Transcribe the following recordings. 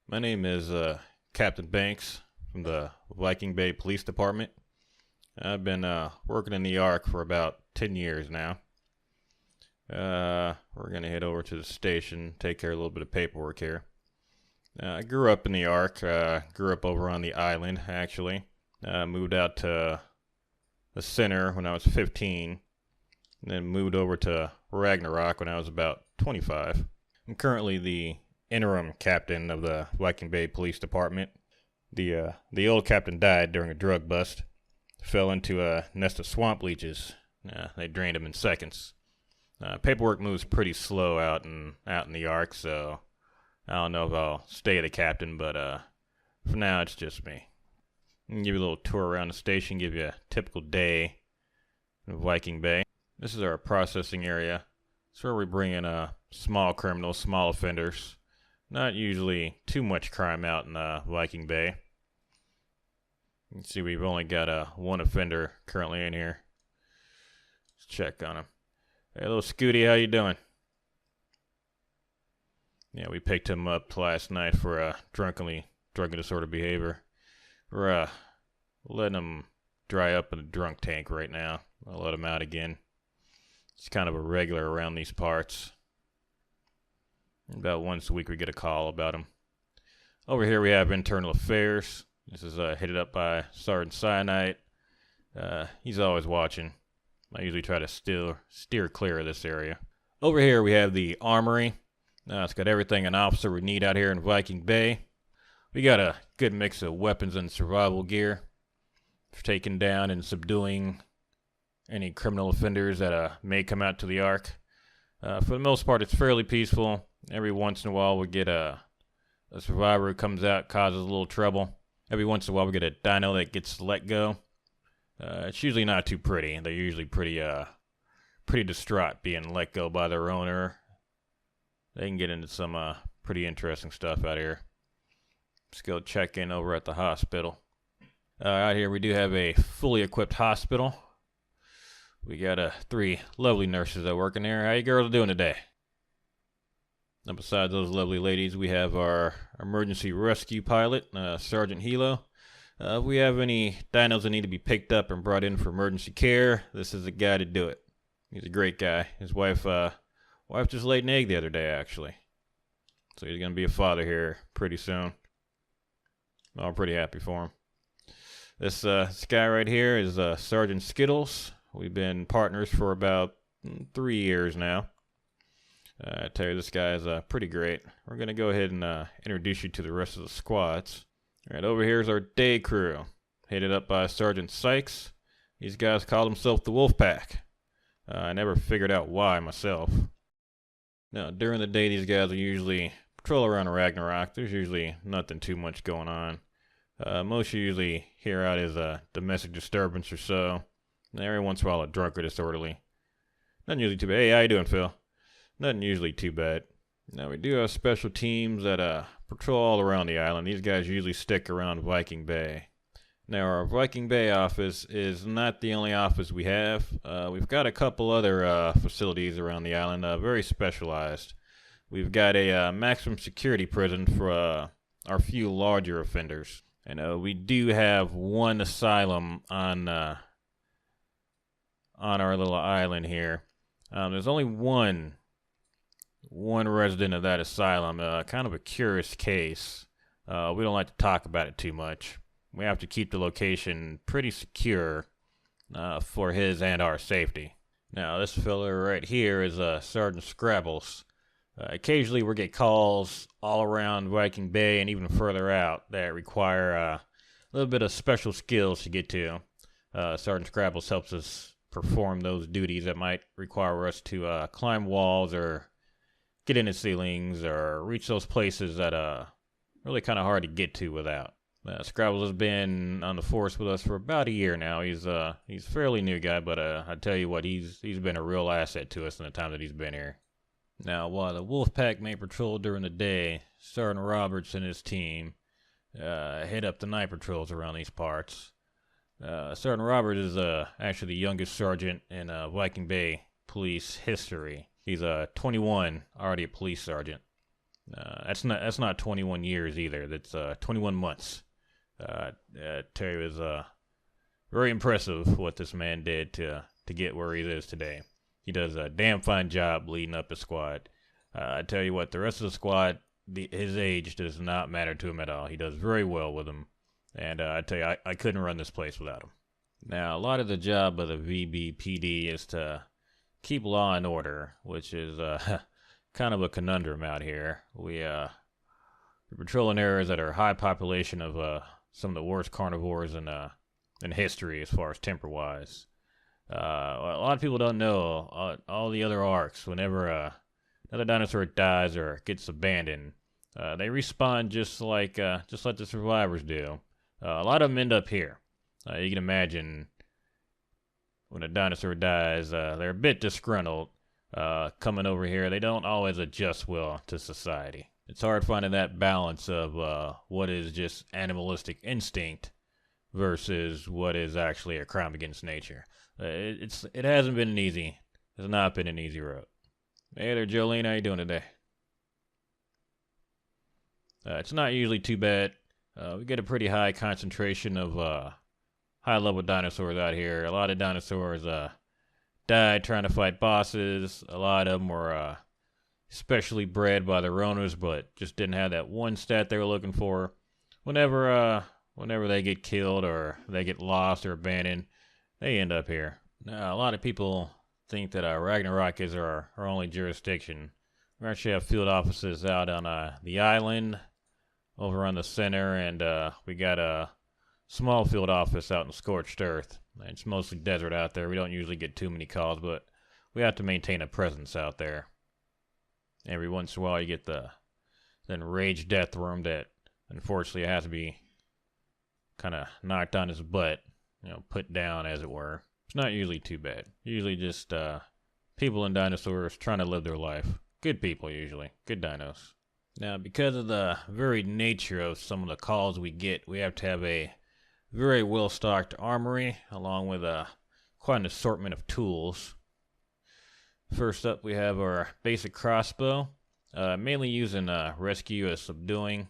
My name is Captain Banks from the Viking Bay Police Department. I've been working in the Ark for about 10 years now. We're going to head over to the station, take care of a little bit of paperwork here. I grew up in the Ark, grew up over on the island, actually. Moved out to the center when I was 15, and then moved over to Ragnarok when I was about 25. I'm currently the interim captain of the Viking Bay Police Department. The old captain died during a drug bust. Fell into a nest of swamp leeches. They drained him in seconds. Paperwork moves pretty slow out in the Ark, so I don't know if I'll stay the captain, but for now it's just me. I'll give you a little tour around the station, give you a typical day in Viking Bay. This is our processing area. It's where we bring in small criminals, small offenders. Not usually too much crime out in Viking Bay. You can see we've only got one offender currently in here. Let's check on him. Hey, little Scooty, how you doing? Yeah, we picked him up last night for drunken disorder behavior. We're letting him dry up in the drunk tank right now. I'll let him out again. He's kind of a regular around these parts. About once a week we get a call about him. Over here we have internal affairs. This is headed up by Sergeant Cyanide. He's always watching. I usually try to steer clear of this area. Over here we have the armory. It's got everything an officer would need out here in Viking Bay. We got a good mix of weapons and survival gear for taking down and subduing any criminal offenders that may come out to the Ark. For the most part, it's fairly peaceful. Every once in a while, we get a survivor who comes out, causes a little trouble. Every once in a while, we get a dino that gets let go. It's usually not too pretty. They're usually pretty distraught being let go by their owner. They can get into some pretty interesting stuff out here. Let's go check in over at the hospital. Out here, we do have a fully equipped hospital. We got 3 lovely nurses that work in there. How you girls doing today? Now, besides those lovely ladies, we have our emergency rescue pilot, Sergeant Hilo. If we have any dinos that need to be picked up and brought in for emergency care, this is the guy to do it. He's a great guy. His wife just laid an egg the other day, actually. So he's going to be a father here pretty soon. I'm pretty happy for him. This guy right here is Sergeant Skittles. We've been partners for about 3 years now. I tell you, this guy is pretty great. We're going to go ahead and introduce you to the rest of the squads. All right, over here is our day crew, headed up by Sergeant Sykes. These guys call themselves the Wolf Pack. I never figured out why myself. Now, during the day, these guys will usually patrol around Ragnarok. There's usually nothing too much going on. Most you usually hear out is a domestic disturbance or so. And every once in a while, a drunk or disorderly. Nothing usually too bad. Hey, how you doing, Phil? Nothing usually too bad. Now, we do have special teams that patrol all around the island. These guys usually stick around Viking Bay. Now, our Viking Bay office is not the only office we have. We've got a couple other facilities around the island, very specialized. We've got a maximum security prison for our few larger offenders. And we do have one asylum on our little island here. There's only one resident of that asylum, kind of a curious case. We don't like to talk about it too much. We have to keep the location pretty secure for his and our safety. Now, this fella right here is Sergeant Scrabbles. Occasionally, we get calls all around Viking Bay and even further out that require a little bit of special skills to get to. Sergeant Scrabbles helps us perform those duties that might require us to climb walls or get into ceilings or reach those places that really kind of hard to get to without. Scrabbles has been on the force with us for about a year now. He's a fairly new guy, but I tell you what, he's been a real asset to us in the time that he's been here. Now, while the Wolfpack may patrol during the day, Sergeant Roberts and his team head up the night patrols around these parts. Sergeant Roberts is actually the youngest sergeant in Viking Bay police history. He's 21, already a police sergeant. That's not 21 years either. That's 21 months. Terry was very impressive what this man did to get where he is today. He does a damn fine job leading up his squad. I tell you what, the rest of the squad, his age does not matter to him at all. He does very well with them, and I tell you, I couldn't run this place without him. Now, a lot of the job of the VBPD is to keep law and order, which is kind of a conundrum out here. We're patrolling areas that are high population of some of the worst carnivores in history as far as temper-wise. A lot of people don't know all the other arcs. Whenever another dinosaur dies or gets abandoned, they respawn just like the survivors do. A lot of them end up here. You can imagine when a dinosaur dies, they're a bit disgruntled. Coming over here, they don't always adjust well to society. It's hard finding that balance of what is just animalistic instinct versus what is actually a crime against nature. It hasn't been easy. It's not been an easy road. Hey there, Jolene. How you doing today? It's not usually too bad. We get a pretty high concentration of high-level dinosaurs out here. A lot of dinosaurs died trying to fight bosses. A lot of them were specially bred by their owners, but just didn't have that one stat they were looking for. Whenever they get killed or they get lost or abandoned, they end up here. Now, a lot of people think that Ragnarok is our only jurisdiction. We actually have field offices out on the island, over on the center, and we got a small field office out in Scorched Earth. It's mostly desert out there. We don't usually get too many calls, but we have to maintain a presence out there. Every once in a while you get the enraged death worm that unfortunately has to be kind of knocked on his butt, put down as it were. It's not usually too bad. Usually just people and dinosaurs trying to live their life. Good people usually. Good dinos. Now, because of the very nature of some of the calls we get, we have to have a very well-stocked armory, along with quite an assortment of tools. First up, we have our basic crossbow, mainly used in rescue as subduing.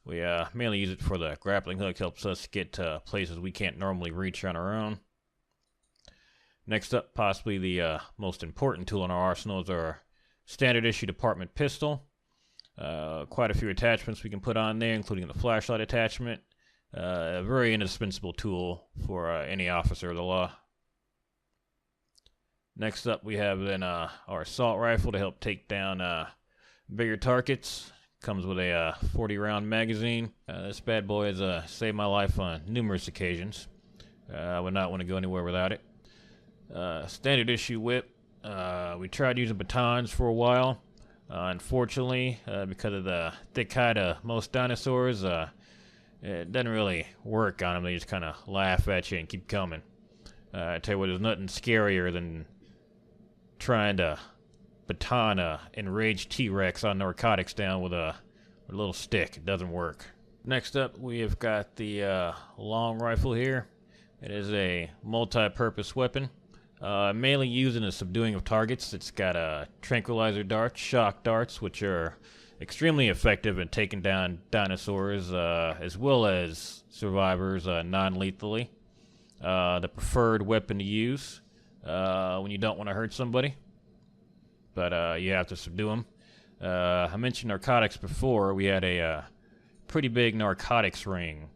We mainly use it for the grappling hook, helps us get to places we can't normally reach on our own. Next up, possibly the most important tool in our arsenal is our standard issue department pistol. Quite a few attachments we can put on there, including the flashlight attachment. A very indispensable tool for any officer of the law. Next up, we have then our assault rifle to help take down bigger targets. Comes with a 40-round magazine. This bad boy has saved my life on numerous occasions. I would not want to go anywhere without it. Standard issue whip. We tried using batons for a while. Unfortunately, because of the thick hide of most dinosaurs, it doesn't really work on them. They just kind of laugh at you and keep coming. I tell you what, there's nothing scarier than trying to baton a enraged T-Rex on narcotics down with a little stick. It doesn't work. Next up, we have got the long rifle here. It is a multi-purpose weapon. Mainly used in the subduing of targets. It's got tranquilizer darts, shock darts, which are extremely effective in taking down dinosaurs as well as survivors non-lethally. The preferred weapon to use when you don't want to hurt somebody, but you have to subdue them. I mentioned narcotics before. We had a pretty big narcotics ring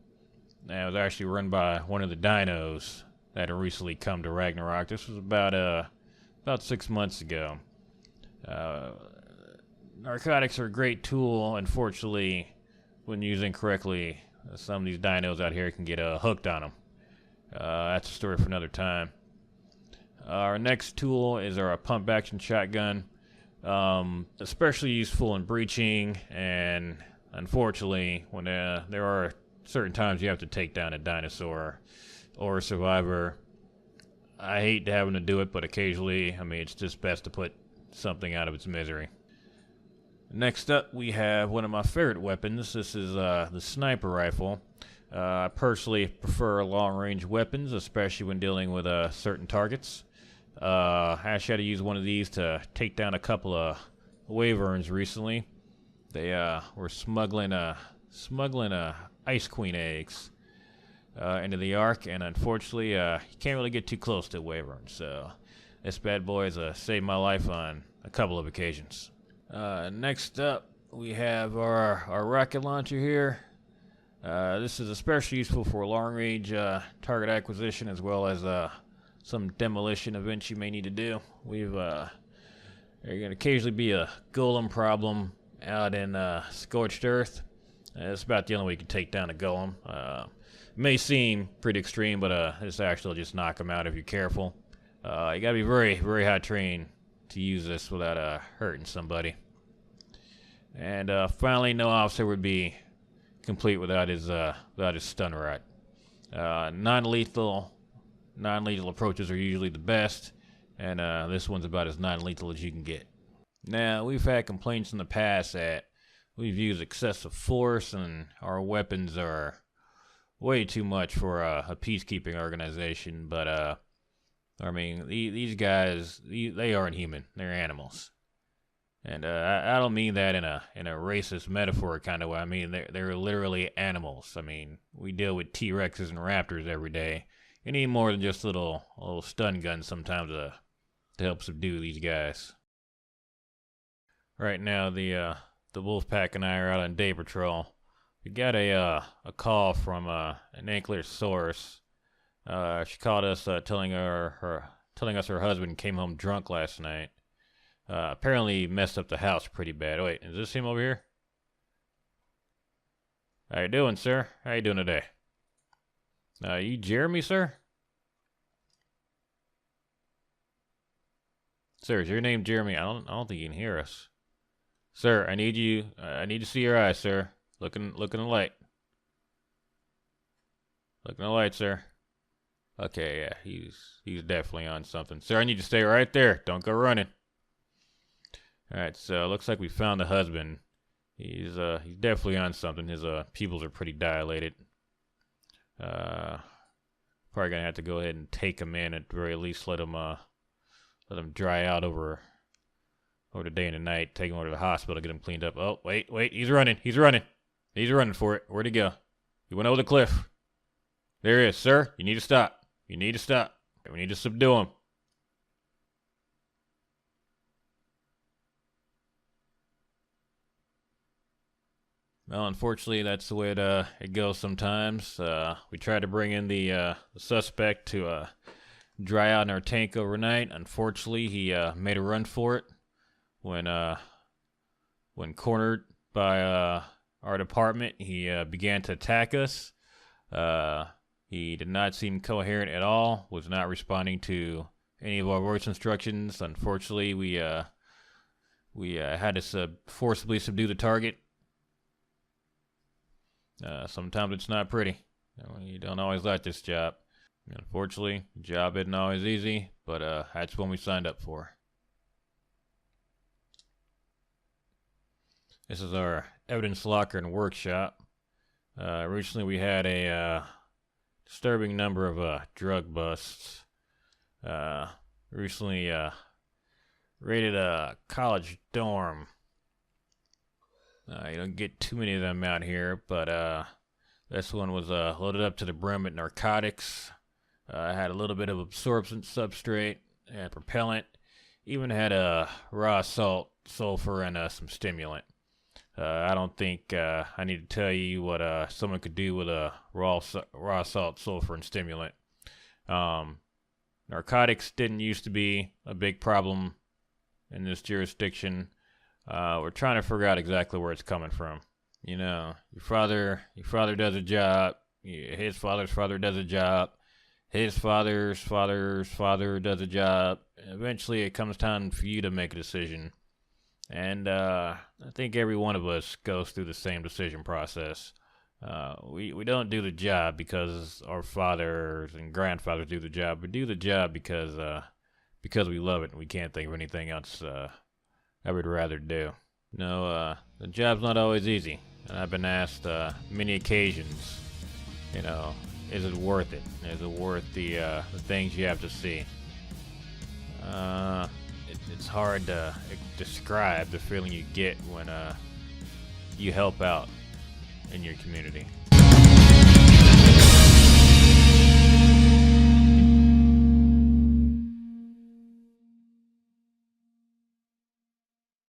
that was actually run by one of the dinos that had recently come to Ragnarok. This was about 6 months ago. Narcotics are a great tool. Unfortunately, when used incorrectly, some of these dinos out here can get hooked on them. That's a story for another time. Our next tool is our pump action shotgun, especially useful in breaching, and unfortunately, when there are certain times you have to take down a dinosaur or a survivor. I hate having to do it, but occasionally, it's just best to put something out of its misery. Next up, we have one of my favorite weapons. This is the sniper rifle. I personally prefer long-range weapons, especially when dealing with certain targets. I actually had to use one of these to take down a couple of wyverns recently. They were smuggling ice queen eggs into the Ark, and unfortunately, you can't really get too close to Wyvern. So this bad boy has saved my life on a couple of occasions. Next up, we have our rocket launcher here. This is especially useful for long-range target acquisition as well as some demolition events you may need to do. There's going to occasionally be a golem problem out in Scorched Earth. It's about the only way you can take down a golem. May seem pretty extreme, but this actually will just knock them out if you're careful. You gotta be very, very high trained to use this without hurting somebody. And finally, no officer would be complete without his stun rod. Non-lethal approaches are usually the best, and this one's about as non-lethal as you can get. Now, we've had complaints in the past that we've used excessive force and our weapons are way too much for a peacekeeping organization, but I mean, these guys, they aren't human. They're animals. And I don't mean that in a racist metaphor kind of way. I mean, they're literally animals. I mean, we deal with T-Rexes and Raptors every day. You need more than just a little stun guns sometimes to help subdue these guys. Right now, the Wolfpack and I are out on day patrol. We got a call from an anklet source. She called us telling us her husband came home drunk last night. Apparently messed up the house pretty bad. Wait, is this him over here? How you doing, sir? How you doing today? You Jeremy, sir? Sir, is your name Jeremy? I don't think you can hear us. Sir, I need you. I need to see your eyes, sir. Look in the light. Look in the light, sir. Okay, yeah, he's definitely on something. Sir, I need you to stay right there. Don't go running. Alright, so looks like we found the husband. He's definitely on something. His pupils are pretty dilated. Probably gonna have to go ahead and take him in at the very least. Let him dry out over the day and the night. Take him over to the hospital, get him cleaned up. Oh, wait, he's running. He's running for it. Where'd he go? He went over the cliff. There he is, sir. You need to stop. You need to stop. We need to subdue him. Well, unfortunately, that's the way it goes sometimes. We tried to bring in the suspect to dry out in our tank overnight. Unfortunately, he made a run for it when cornered by our department. He began to attack us. He did not seem coherent at all. Was not responding to any of our voice instructions. Unfortunately, we had to forcibly subdue the target. Sometimes it's not pretty. You don't always like this job. Unfortunately, the job isn't always easy, but that's what we signed up for. This is our evidence locker and workshop. Recently we had a disturbing number of drug busts. Recently raided a college dorm. You don't get too many of them out here, but this one was loaded up to the brim with narcotics. Had a little bit of absorbent substrate and propellant. Even had raw salt, sulfur, and some stimulant. I don't think I need to tell you what someone could do with a raw salt, sulfur, and stimulant. Narcotics didn't used to be a big problem in this jurisdiction. We're trying to figure out exactly where it's coming from. You know, your father does a job. His father's father does a job. His father's father does a job. Eventually, it comes time for you to make a decision. And I think every one of us goes through the same decision process. We don't do the job because our fathers and grandfathers do the job. We do the job because we love it and we can't think of anything else I would rather do. No, the job's not always easy, and I've been asked many occasions, you know, is it worth it? Is it worth the things you have to see? It's hard to describe the feeling you get you help out in your community.